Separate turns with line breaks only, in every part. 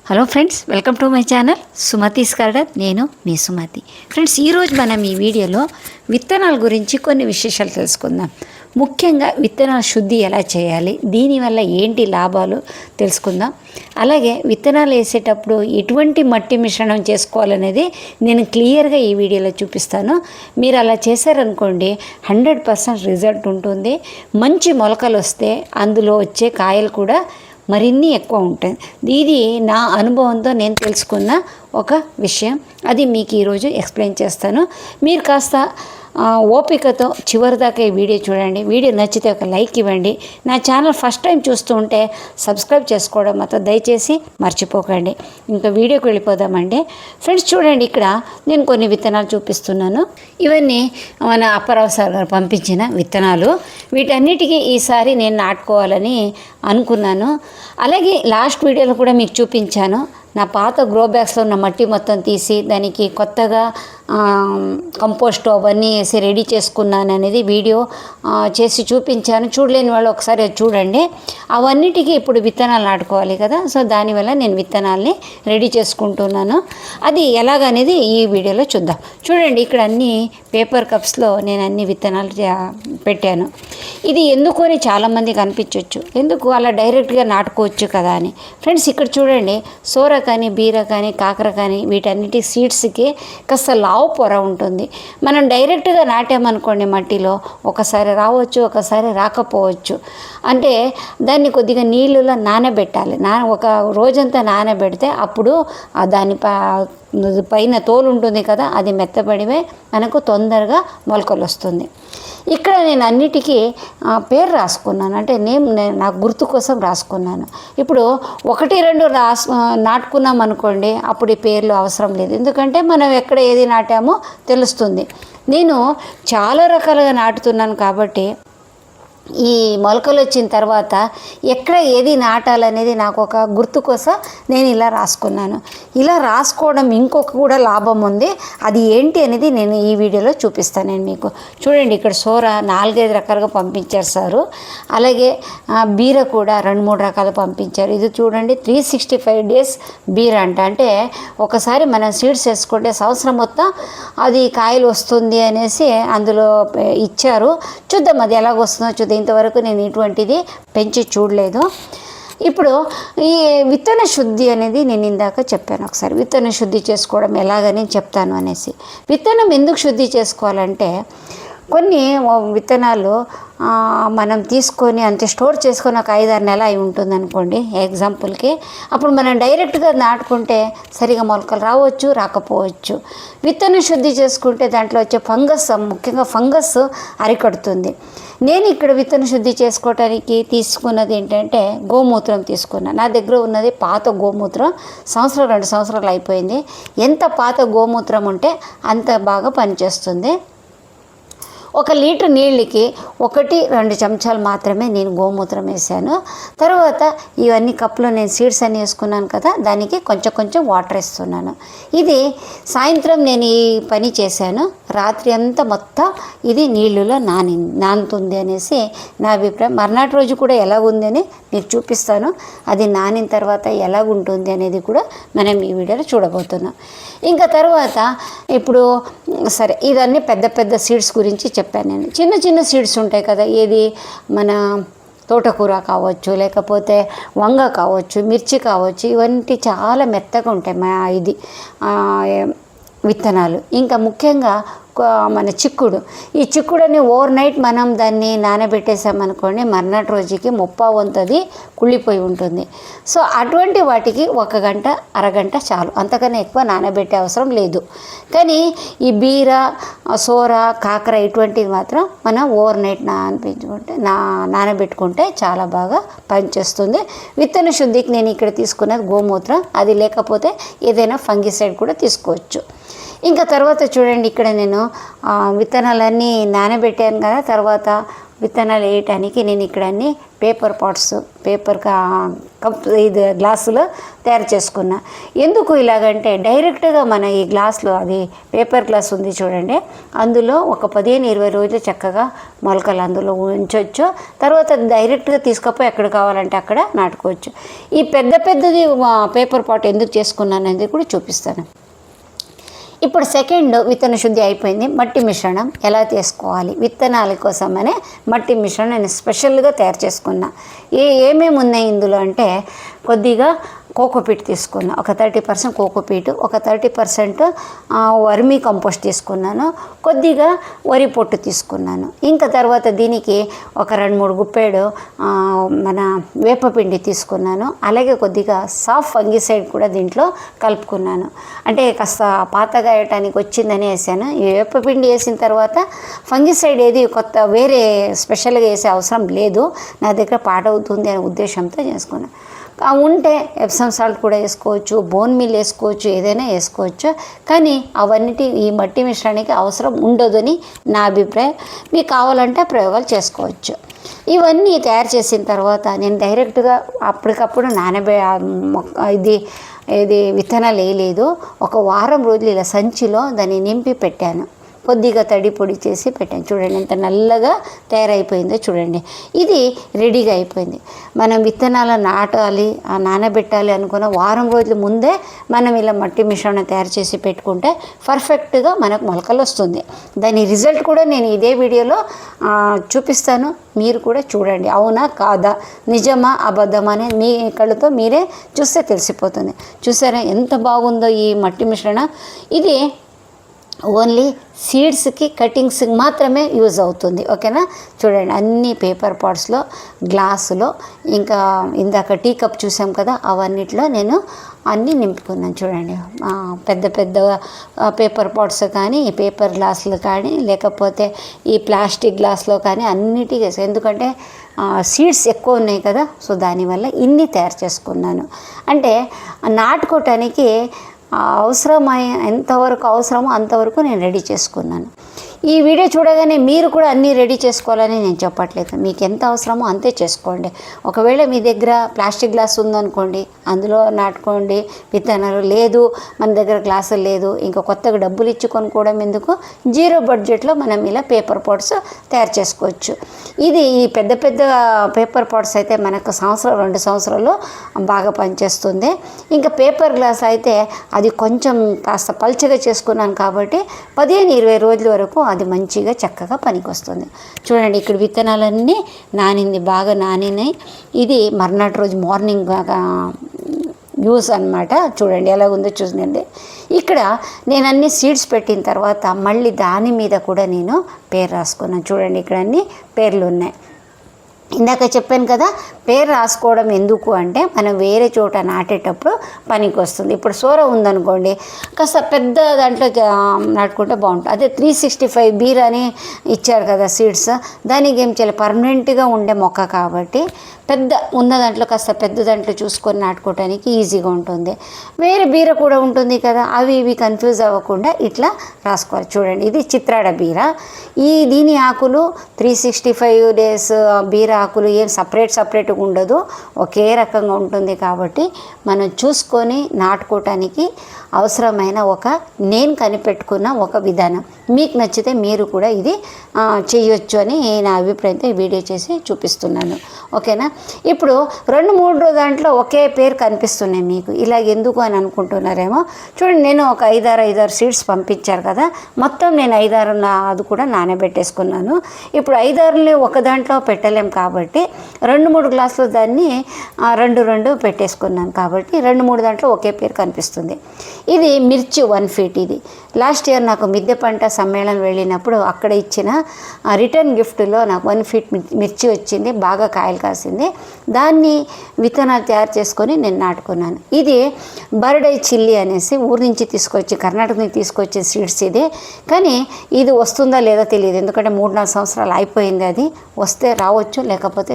Hello friends, welcome to my channel Sumathi's garden. నేను మీ Sumathi. Friends, ఈరోజు మనం ఈ వీడియోలో విత్తనాల గురించి కొన్ని విశేషాలు తెలుసుకుందాం. ముఖ్యంగా విత్తనాల శుద్ధి ఎలా చేయాలి, దీనివల్ల ఏంటి లాభాలు తెలుసుకుందాం. అలాగే విత్తనాలు వేసేటప్పుడు ఎటువంటి మట్టి మిశ్రణం చేసుకోవాలనేది నేను క్లియర్గా ఈ వీడియోలో చూపిస్తాను. మీరు అలా చేశారనుకోండి 100% రిజల్ట్ ఉంటుంది. మంచి మొలకలు వస్తే అందులో వచ్చే కాయలు కూడా మరిన్ని ఎక్కువ ఉంటుంది. ఇది నా అనుభవంతో నేను తెలుసుకున్న ఒక విషయం. అది మీకు ఈరోజు ఎక్స్ప్లెయిన్ చేస్తాను. మీరు కాస్త ఓపికతో చివరి దాకా ఈ వీడియో చూడండి. వీడియో నచ్చితే ఒక లైక్ ఇవ్వండి. నా ఛానల్ ఫస్ట్ టైం చూస్తూ ఉంటే సబ్స్క్రైబ్ చేసుకోవడం మాత్రం దయచేసి మర్చిపోకండి. ఇంకా వీడియోకి వెళ్ళిపోదామండి. ఫ్రెండ్స్, చూడండి, ఇక్కడ నేను కొన్ని విత్తనాలు చూపిస్తున్నాను. ఇవన్నీ మన అప్పారావు సార్ గారు పంపించిన విత్తనాలు. వీటన్నిటికీ ఈసారి నేను నాటుకోవాలని అనుకున్నాను. అలాగే లాస్ట్ వీడియోలో కూడా మీకు చూపించాను. నా పాత గ్రో బ్యాగ్స్లో ఉన్న మట్టి మొత్తం తీసి దానికి కొత్తగా కంపోస్ట్ అవన్నీ వేసి రెడీ చేసుకున్నాను అనేది వీడియో చేసి చూపించాను. చూడలేని వాళ్ళు ఒకసారి చూడండి. అవన్నిటికీ ఇప్పుడు విత్తనాలు నాటుకోవాలి కదా, సో దానివల్ల నేను విత్తనాల్ని రెడీ చేసుకుంటున్నాను. అది ఎలాగనేది ఈ వీడియోలో చూద్దాం. చూడండి, ఇక్కడ అన్ని పేపర్ కప్స్లో నేను అన్ని విత్తనాలు పెట్టాను. ఇది ఎందుకు అని చాలామందికి అనిపించవచ్చు, ఎందుకు అలా డైరెక్ట్గా నాటుకోవచ్చు కదా అని. ఫ్రెండ్స్, ఇక్కడ చూడండి, సోర కానీ, బీర కానీ, కాకర కానీ వీటన్నిటి సీడ్స్కి కాస్త లావు పొర ఉంటుంది. మనం డైరెక్ట్గా నాటామనుకోండి మట్టిలో ఒకసారి రావచ్చు, ఒకసారి రాకపోవచ్చు. అంటే దాన్ని కొద్దిగా నీళ్ళలో నానబెట్టాలి. ఒక రోజంతా నానబెడితే అప్పుడు దాని పైన తోలు ఉంటుంది కదా, అది మెత్తబడివే మనకు తొందరగా మొలకలు వస్తుంది. ఇక్కడ నేను అన్నిటికీ పేరు రాసుకున్నాను, అంటే నా గుర్తు కోసం రాసుకున్నాను. ఇప్పుడు 1-2 నాటుకున్నాం అనుకోండి, అప్పుడు ఈ పేర్లు అవసరం లేదు, ఎందుకంటే మనం ఎక్కడ ఏది నాటామో తెలుస్తుంది. నేను చాలా రకాలుగా నాటుతున్నాను కాబట్టి ఈ మొలకలు వచ్చిన తర్వాత ఎక్కడ ఏది నాటాలనేది నాకు ఒక గుర్తు కోసం నేను ఇలా రాసుకున్నాను. ఇలా రాసుకోవడం ఇంకొక కూడా లాభం ఉంది. అది ఏంటి అనేది నేను ఈ వీడియోలో చూపిస్తాను నేను మీకు. చూడండి, ఇక్కడ సోర 4-5 రకాలుగా పంపించారు సారు. అలాగే బీర కూడా 2-3 రకాలు పంపించారు. ఇది చూడండి, 365 days బీర అంటే ఒకసారి మనం సీడ్స్ వేసుకుంటే సంవత్సరం మొత్తం అది కాయలు వస్తుంది అనేసి అందులో ఇచ్చారు. చూద్దాం అది ఎలాగొస్తుందో చూద్దాం. ఇంతవరకు నేను ఇటువంటిది పెంచి చూడలేదు. ఇప్పుడు ఈ విత్తన శుద్ధి అనేది నేను ఇందాక చెప్పాను. ఒకసారి విత్తన శుద్ధి చేసుకోవడం ఎలాగని చెప్తాను అనేసి. విత్తనం ఎందుకు శుద్ధి చేసుకోవాలంటే, కొన్ని విత్తనాలు మనం తీసుకొని అంతే స్టోర్ చేసుకొని ఒక 5-6 నెలలు అయి ఉంటుంది అనుకోండి ఎగ్జాంపుల్కి. అప్పుడు మనం డైరెక్ట్గా నాటుకుంటే సరిగా మొలకలు రావచ్చు, రాకపోవచ్చు. విత్తన శుద్ధి చేసుకుంటే దాంట్లో వచ్చే ఫంగస్, ముఖ్యంగా ఫంగస్ అరికడుతుంది. నేను ఇక్కడ విత్తన శుద్ధి చేసుకోవడానికి తీసుకున్నది ఏంటంటే గోమూత్రం తీసుకున్నాను. నా దగ్గర ఉన్నది పాత గోమూత్రం, 1-2 సంవత్సరాలు అయిపోయింది. ఎంత పాత గోమూత్రం ఉంటే అంత బాగా పనిచేస్తుంది. 1 లీటర్ నీళ్ళకి 1-2 చెంచాలు మాత్రమే నేను గోమూత్రం వేసాను. తర్వాత ఇవన్నీ కప్పులో నేను సీడ్స్ అన్నీ వేసుకున్నాను కదా, దానికి కొంచెం వాటర్ వేస్తున్నాను. ఇది సాయంత్రం నేను ఈ పని చేశాను. రాత్రి అంతా మొత్తం ఇది నీళ్ళలో నానుతుంది అనేసి నా అభిప్రాయం. మర్నాటి రోజు కూడా ఎలాగుంది అని మీకు చూపిస్తాను. అది నానిన తర్వాత ఎలాగుంటుంది అనేది కూడా మనం ఈ వీడియోలో చూడబోతున్నాం. ఇంకా తర్వాత ఇప్పుడు సరే, ఇదన్నీ పెద్ద సీడ్స్ గురించి చెప్పాను నేను. చిన్న సీడ్స్ ఉంటాయి కదా, ఏది మన తోటకూర కావచ్చు, లేకపోతే వంగ కావచ్చు, మిర్చి కావచ్చు, ఇవన్నీ చాలా మెత్తగా ఉంటాయి ఇది విత్తనాలు. ఇంకా ముఖ్యంగా మన చిక్కుడు. ఈ చిక్కుడుని ఓవర్ నైట్ మనం దాన్ని నానబెట్టేసామనుకోండి, మర్నాటి రోజుకి 30% కుళ్ళిపోయి ఉంటుంది. సో అటువంటి వాటికి 1 గంట, అరగంట చాలు, అంతకన్నా ఎక్కువ నానబెట్టే అవసరం లేదు. కానీ ఈ బీర, సోర, కాకర ఇటువంటివి మాత్రం మనం ఓవర్ నైట్ నానబెట్టుకుంటే చాలా బాగా పనిచేస్తుంది. విత్తన శుద్ధికి నేను ఇక్కడ తీసుకున్నది గోమూత్రం. అది లేకపోతే ఏదైనా ఫంగిసైడ్ కూడా తీసుకోవచ్చు. ఇంకా తర్వాత చూడండి, ఇక్కడ నేను విత్తనాలన్నీ నానబెట్టాను కదా, తర్వాత విత్తనాలు వేయటానికి నేను ఇక్కడ అన్ని పేపర్ పాట్స్ కప్ ఇది గ్లాసులో తయారు చేసుకున్నా. ఎందుకు ఇలాగంటే డైరెక్ట్గా మన ఈ గ్లాసులో అది పేపర్ గ్లాస్ ఉంది చూడండి, అందులో ఒక 15-20 రోజులు చక్కగా మొలకలు అందులో ఉంచవచ్చు. తర్వాత డైరెక్ట్గా తీసుకపోయి ఎక్కడ కావాలంటే అక్కడ నాటుకోవచ్చు. ఈ పెద్దది పేపర్ పాట్ ఎందుకు చేసుకున్నాను అనేది కూడా చూపిస్తాను. ఇప్పుడు సెకండ్ విత్తన శుద్ధి అయిపోయింది. మట్టి మిశ్రణం ఎలా చేసుకోవాలి, విత్తనాల కోసమనే మట్టి మిశ్రణం నేను స్పెషల్గా తయారు చేసుకున్నా. ఏమేమి ఉన్నాయి ఇందులో అంటే కొద్దిగా కోకోపీట్ తీసుకున్నా, ఒక 30% కోకోపీట్, ఒక 30% వర్మీ కంపోస్ట్ తీసుకున్నాను, కొద్దిగా వరి పొట్టు తీసుకున్నాను. ఇంకా తర్వాత దీనికి ఒక 2-3 గుప్పెడు మన వేపపిండి తీసుకున్నాను. అలాగే కొద్దిగా సాఫ్ట్ ఫంగిసైడ్ కూడా దీంట్లో కలుపుకున్నాను. అంటే కాస్త పాతగా వేయటానికి వచ్చిందని వేసాను. ఈ వేపపిండి వేసిన తర్వాత ఫంగిసైడ్ ఏది కొత్త వేరే స్పెషల్గా వేసే అవసరం లేదు, నా దగ్గర పాడవుతుంది అనే ఉద్దేశంతో చేసుకున్నాను. ఉంటే ఎప్సమ్ సాల్ట్ కూడా వేసుకోవచ్చు, బోన్ మీల్ వేసుకోవచ్చు, ఏదైనా వేసుకోవచ్చు. కానీ అవన్నిటి ఈ మట్టి మిశ్రణానికి అవసరం ఉండదని నా అభిప్రాయం. మీకు కావాలంటే ప్రయోగాలు చేసుకోవచ్చు. ఇవన్నీ తయారు చేసిన తర్వాత నేను డైరెక్ట్గా అప్పటికప్పుడు ఇది విత్తనాలు వేయలేదు. ఒక వారం రోజులు ఇలా సంచిలో దాన్ని నింపి పెట్టాను. కొద్దిగా తడి పొడి చేసి పెట్టాను. చూడండి ఎంత నల్లగా తయారైపోయిందో చూడండి. ఇది రెడీగా అయిపోయింది. మనం విత్తనాలు నానబెట్టాలి అనుకున్న వారం రోజుల ముందే మనం ఇలా మట్టి మిశ్రమం తయారు చేసి పెట్టుకుంటే పర్ఫెక్ట్గా మనకు మొలకలు వస్తుంది. దాని రిజల్ట్ కూడా నేను ఇదే వీడియోలో చూపిస్తాను, మీరు కూడా చూడండి. అవునా కాదా, నిజమా అబద్ధమా అని మీ కళ్ళతో మీరే చూస్తే తెలిసిపోతుంది. చూసారా ఎంత బాగుందో ఈ మట్టి మిశ్రమం. ఇది ఓన్లీ సీడ్స్కి కటింగ్స్కి మాత్రమే యూజ్ అవుతుంది. ఓకేనా, చూడండి అన్ని పేపర్ పాట్స్లో, గ్లాసులో, ఇంకా ఇందాక టీ కప్ చూసాం కదా, అవన్నిట్లో నేను అన్నీ నింపుకున్నాను. చూడండి పెద్ద పేపర్ పాట్స్ కానీ, పేపర్ గ్లాసులు కానీ, లేకపోతే ఈ ప్లాస్టిక్ గ్లాస్లో కానీ అన్నిటికీ, ఎందుకంటే సీడ్స్ ఎక్కువ ఉన్నాయి కదా, సో దానివల్ల ఇన్ని తయారు చేసుకున్నాను. అంటే నాటుకోవటానికి ఎంతవరకు అవసరమో అంతవరకు నేను రెడీ చేసుకున్నాను. ఈ వీడియో చూడగానే మీరు కూడా అన్నీ రెడీ చేసుకోవాలని నేను చెప్పట్లేదు, మీకు ఎంత అవసరమో అంతే చేసుకోండి. ఒకవేళ మీ దగ్గర ప్లాస్టిక్ గ్లాస్ ఉందనుకోండి, అందులో నాటుకోండి విత్తనాలు. లేదు మన దగ్గర గ్లాసులు లేదు, ఇంకా కొత్తగా డబ్బులు ఇచ్చి కొనుక్కోవడం ఎందుకు, 0 బడ్జెట్లో మనం ఇలా పేపర్ పాట్స్ తయారు చేసుకోవచ్చు. ఇది ఈ పెద్ద పేపర్ పాట్స్ అయితే మనకు 1-2 సంవత్సరాలు బాగా పనిచేస్తుంది. ఇంకా పేపర్ గ్లాస్ అయితే అది కొంచెం కాస్త పల్చగా చేసుకున్నాను కాబట్టి 15-20 రోజుల వరకు అది మంచిగా చక్కగా పనికొస్తుంది. చూడండి ఇక్కడ విత్తనాలన్నీ బాగా నానినాయి. ఇది మర్నాటి రోజు మార్నింగ్ యూస్ అన్నమాట. చూడండి ఎలా ఉందో చూసిందండి. ఇక్కడ నేను అన్ని సీడ్స్ పెట్టిన తర్వాత మళ్ళీ దాని మీద కూడా నేను పేరు రాసుకున్నాను. చూడండి ఇక్కడ అన్ని పేర్లు ఉన్నాయి. ఇందాక చెప్పాను కదా, పేరు రాసుకోవడం ఎందుకు అంటే మనం వేరే చోట నాటేటప్పుడు పనికి వస్తుంది. ఇప్పుడు సోర ఉందనుకోండి, కాస్త పెద్ద దాంట్లో నాటుకుంటే బాగుంటుంది. అదే 365 బీర్ అని ఇచ్చారు కదా సీడ్స్, దానికి ఏం చేయాలి, పర్మనెంట్గా ఉండే మొక్క కాబట్టి ఉన్న దాంట్లో కాస్త పెద్ద దాంట్లో చూసుకొని నాటుకోవడానికి ఈజీగా ఉంటుంది. వేరే బీర కూడా ఉంటుంది కదా, అవి కన్ఫ్యూజ్ అవ్వకుండా ఇట్లా రాసుకోవాలి. చూడండి ఇది చిత్రాడ బీర. దీని ఆకులు 365 డేస్ బీర ఆకులు ఏం సపరేట్గా ఉండదు, ఒకే రకంగా ఉంటుంది. కాబట్టి మనం చూసుకొని నాటుకోవటానికి అవసరమైన నేను కనిపెట్టుకున్న ఒక విధానం. మీకు నచ్చితే మీరు కూడా ఇది చేయొచ్చు అని నా అభిప్రాయంతో ఈ వీడియో చేసి చూపిస్తున్నాను. ఓకేనా, ఇప్పుడు 2-3 దాంట్లో ఒకే పేరు కనిపిస్తున్నాయి మీకు. ఇలా ఎందుకు అని అనుకుంటున్నారేమో. చూడండి నేను ఒక 5-6 సీడ్స్ పంపించారు కదా, మొత్తం నేను 5-6 అది కూడా నానబెట్టేసుకున్నాను. ఇప్పుడు 5-6 ఒక దాంట్లో పెట్టలేం కాబట్టి 2-3 గ్లాసులు దాన్ని 2 పెట్టేసుకున్నాను కాబట్టి 2-3 దాంట్లో ఒకే పేరు కనిపిస్తుంది. ఇది మిర్చి 1 ఫీట్. ఇది లాస్ట్ ఇయర్ నాకు మిద్దె పంట సమ్మేళనం వెళ్ళినప్పుడు అక్కడ ఇచ్చిన రిటర్న్ గిఫ్ట్లో నాకు 1 ఫీట్ మిర్చి వచ్చింది, బాగా కాయలు కాసింది. దాన్ని విత్తనాలు తయారు చేసుకొని నేను నాటుకున్నాను. ఇది బర్డ్ ఐ చిల్లీ అనేసి ఊరి నుంచి కర్ణాటక నుంచి తీసుకొచ్చే సీడ్స్ ఇది. కానీ ఇది వస్తుందా లేదా తెలియదు, ఎందుకంటే 3-4 సంవత్సరాలు అయిపోయింది. అది వస్తే రావచ్చు, లేకపోతే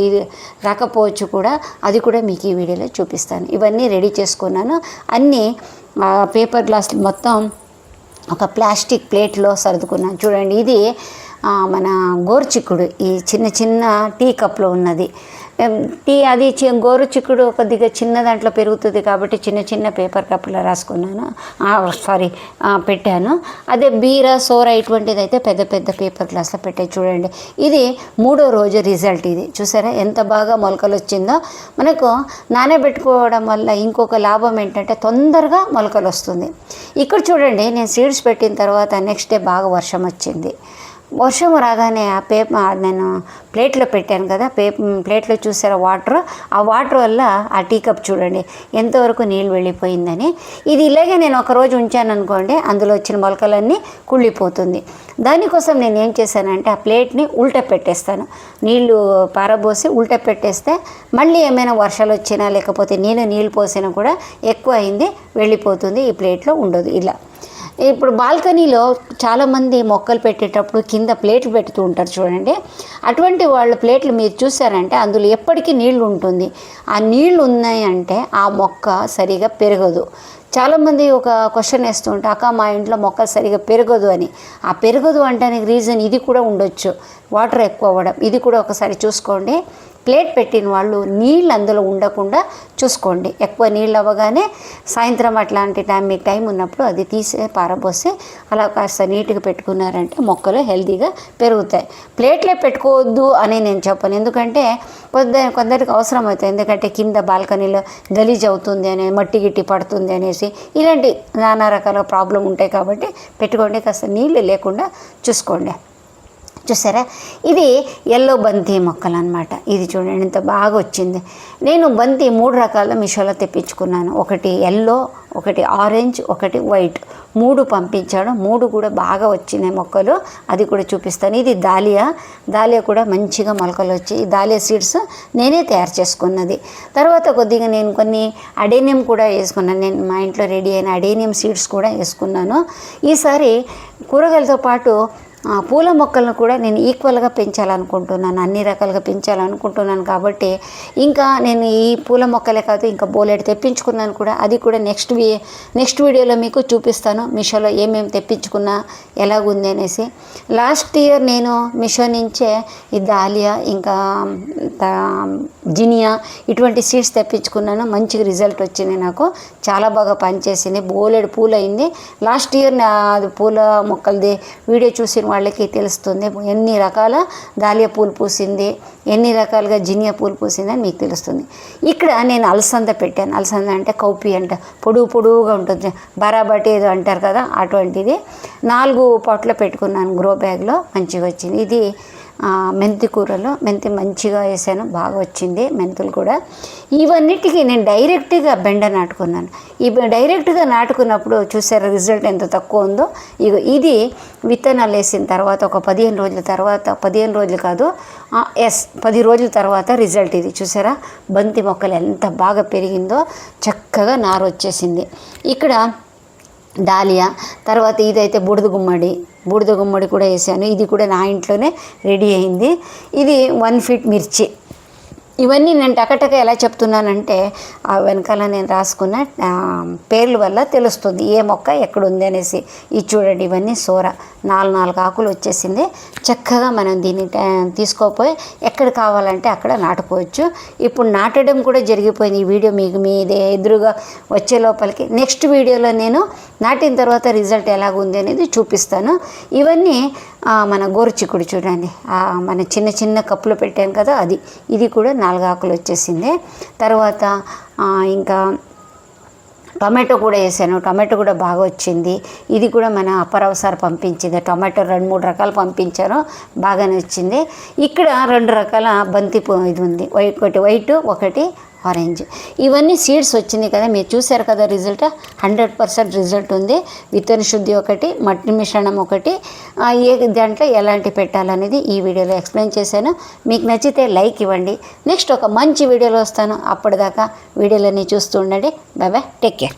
ఇది రాకపోవచ్చు కూడా. అది కూడా మీకు ఈ వీడియోలో చూపిస్తాను. ఇవన్నీ రెడీ చేసుకున్నాను. అన్నీ పేపర్ గ్లాసులు మొత్తం ఒక ప్లాస్టిక్ ప్లేట్లో సర్దుకున్నాను. చూడండి ఇది మన గోరుచిక్కుడు ఈ చిన్న చిన్న టీ కప్లో ఉన్నది టీ, అది గోరుచిక్కుడు కొద్దిగా చిన్న దాంట్లో పెరుగుతుంది కాబట్టి చిన్న చిన్న పేపర్ కప్లో రాసుకున్నాను, పెట్టాను. అదే బీర సోర ఇటువంటిది అయితే పెద్ద పెద్ద పేపర్ గ్లాస్లో పెట్టే. చూడండి, ఇది 3వ రోజు రిజల్ట్. ఇది చూసారా ఎంత బాగా మొలకలు వచ్చిందో. మనకు నానబెట్టుకోవడం వల్ల ఇంకొక లాభం ఏంటంటే తొందరగా మొలకలు వస్తుంది. ఇక్కడ చూడండి, నేను సీడ్స్ పెట్టిన తర్వాత నెక్స్ట్ డే బాగా వర్షం వచ్చింది. వర్షం రాగానే ఆ నేను ప్లేట్లో పెట్టాను కదా, ప్లేట్లో చూసారా వాటర్, ఆ వాటర్ వల్ల ఆ టీ కప్ చూడండి ఎంతవరకు నీళ్ళు వెళ్ళిపోయిందని. ఇది ఇలాగే నేను ఒకరోజు ఉంచాను అనుకోండి, అందులో వచ్చిన మొలకలన్నీ కుళ్ళిపోతుంది. దానికోసం నేను ఏం చేశానంటే ఆ ప్లేట్ని ఉల్టా పెట్టేస్తాను. నీళ్లు పారబోసి ఉల్టా పెట్టేస్తే మళ్ళీ ఏమైనా వర్షాలు వచ్చినా లేకపోతే నీళ్ళు పోసినా కూడా ఎక్కువ అయింది వెళ్ళిపోతుంది, ఈ ప్లేట్లో ఉండదు. ఇలా ఇప్పుడు బాల్కనీలో చాలామంది మొక్కలు పెట్టేటప్పుడు కింద ప్లేట్లు పెడుతూ ఉంటారు చూడండి. అటువంటి వాళ్ళ ప్లేట్లు మీరు చూసారంటే అందులో ఎప్పటికీ నీళ్లు ఉంటుంది. ఆ నీళ్లు ఉన్నాయంటే ఆ మొక్క సరిగా పెరగదు. చాలామంది ఒక క్వశ్చన్ వేస్తూ ఉంటారు, అక్క మా ఇంట్లో మొక్క సరిగా పెరగదు అని. ఆ పెరగదు అంటానికి రీజన్ ఇది కూడా ఉండొచ్చు, వాటర్ ఎక్కువ అవ్వడం. ఇది కూడా ఒకసారి చూసుకోండి. ప్లేట్ పెట్టిన వాళ్ళు నీళ్ళు అందులో ఉండకుండా చూసుకోండి. ఎక్కువ నీళ్ళు అవ్వగానే సాయంత్రం అట్లాంటి మీకు టైం ఉన్నప్పుడు అది తీసి పారబోసి అలా కాస్త నీట్గా పెట్టుకున్నారంటే మొక్కలు హెల్తీగా పెరుగుతాయి. ప్లేట్లే పెట్టుకోవద్దు అని నేను చెప్పను, ఎందుకంటే కొందరికి అవసరం అవుతుంది. ఎందుకంటే కింద బాల్కనీలో గలీజ్ అవుతుంది అని, మట్టి గిట్టి పడుతుంది అనేసి ఇలాంటి నానా రకాల ప్రాబ్లం ఉంటాయి. కాబట్టి పెట్టుకోండి, కాస్త నీళ్ళు లేకుండా చూసుకోండి. చూసారా, ఇది ఎల్లో బంతి మొక్కలు అనమాట. ఇది చూడండి ఎంత బాగా వచ్చింది. నేను బంతి 3 రకాల మీషోలో తెప్పించుకున్నాను. ఒకటి ఎల్లో, ఒకటి ఆరెంజ్, ఒకటి వైట్, 3 పంపించాడు. 3 కూడా బాగా వచ్చినాయి మొక్కలు, అది కూడా చూపిస్తాను. ఇది దాలియా కూడా మంచిగా మొలకలు వచ్చి, ఈ దాలియా సీడ్స్ నేనే తయారు చేసుకున్నది. తర్వాత కొద్దిగా నేను కొన్ని అడేనియం కూడా వేసుకున్నాను. నేను మా ఇంట్లో రెడీ అయిన అడేనియం సీడ్స్ కూడా వేసుకున్నాను. ఈసారి కూరగాయలతో పాటు పూల మొక్కలను కూడా నేను ఈక్వల్గా పెంచాలనుకుంటున్నాను, అన్ని రకాలుగా పెంచాలనుకుంటున్నాను. కాబట్టి ఇంకా నేను ఈ పూల మొక్కలే కాదు ఇంకా బోలెడు తెప్పించుకున్నాను కూడా. అది కూడా నెక్స్ట్ వీడియోలో మీకు చూపిస్తాను, మీషోలో ఏమేమి తెప్పించుకున్నా ఎలాగుంది అనేసి. లాస్ట్ ఇయర్ నేను మీషో నుంచే ఈ దాలియా ఇంకా జినియా ఇటువంటి సీడ్స్ తెప్పించుకున్నాను. మంచిగా రిజల్ట్ వచ్చింది, నాకు చాలా బాగా పనిచేసింది. బోలెడు పూలు అయింది. లాస్ట్ ఇయర్ అది పూల మొక్కలది వీడియో చూసిన వాళ్ళకి తెలుస్తుంది ఎన్ని రకాల దాలియా పూలు పూసింది, ఎన్ని రకాలుగా జినియా పూలు పూసిందని మీకు తెలుస్తుంది. ఇక్కడ నేను అలసంద పెట్టాను. అలసంద అంటే కౌపి అంట, పొడుగుగా ఉంటుంది, బరాబటి ఏదో అంటారు కదా, అటువంటిది 4 పాట్లో పెట్టుకున్నాను. గ్రో బ్యాగ్లో మంచిగా వచ్చింది. ఇది మెంతి కూరలో మెంతి మంచిగా వేసాను, బాగా వచ్చింది మెంతులు కూడా. ఇవన్నిటికీ నేను డైరెక్ట్గా బెండ నాటుకున్నాను. ఈ డైరెక్ట్గా నాటుకున్నప్పుడు చూసారా రిజల్ట్ ఎంత తక్కువ ఉందో. ఇది విత్తనాలు వేసిన తర్వాత ఒక 15 రోజుల తర్వాత, 15 రోజులు కాదు 10 రోజుల తర్వాత రిజల్ట్ ఇది. చూసారా బంతి మొక్కలు ఎంత బాగా పెరిగిందో, చక్కగా నారు వచ్చేసింది. ఇక్కడ డాలియా, తర్వాత ఇదైతే బూడిద గుమ్మడి కూడా వేసాను. ఇది కూడా నా ఇంట్లోనే రెడీ అయింది. ఇది 1 ఫీట్ మిర్చి. ఇవన్నీ నేను టకటక ఎలా చెప్తున్నానంటే ఆ వెనకాల నేను రాసుకున్న పేర్ల వల్ల తెలుస్తుంది ఏ మొక్క ఎక్కడుంది అనేసి. ఇది చూడండి, ఇవన్నీ సోర 4 ఆకులు వచ్చేసింది. చక్కగా మనం దీన్ని తీసుకోపోయి ఎక్కడ కావాలంటే అక్కడ నాటుకోవచ్చు. ఇప్పుడు నాటడం కూడా జరిగిపోయింది. ఈ వీడియో మీకు మీదే ఎదురుగా వచ్చే లోపలికి నెక్స్ట్ వీడియోలో నేను నాటిన తర్వాత రిజల్ట్ ఎలాగుంది అనేది చూపిస్తాను. ఇవన్నీ మన గోరుచిక్కుడు చూడండి, మన చిన్న కప్పులో పెట్టాను కదా, ఇది కూడా 4 ఆకులు వచ్చేసింది. తర్వాత ఇంకా టొమాటో కూడా వేసాను. టొమాటో కూడా బాగా వచ్చింది. ఇది కూడా మన అప్పారావు సార్ పంపించింది. టొమాటో 2-3 రకాలు పంపించారు, బాగానే వచ్చింది. ఇక్కడ 2 రకాల బంతి ఇది ఉంది, ఒకటి వైట్, ఒకటి ఆరెంజ్. ఇవన్నీ సీడ్స్ వచ్చినాయి కదా, మీరు చూసారు కదా రిజల్ట్. 100% రిజల్ట్ ఉంది. విత్తన శుద్ధి ఒకటి, మట్టి మిశ్రణం ఒకటి, దాంట్లో ఎలాంటి పెట్టాలనేది ఈ వీడియోలో ఎక్స్ప్లెయిన్ చేశాను. మీకు నచ్చితే లైక్ ఇవ్వండి. నెక్స్ట్ ఒక మంచి వీడియోలో వస్తాను. అప్పటిదాకా వీడియోలన్నీ చూస్తూ ఉండండి. Bye bye, take care.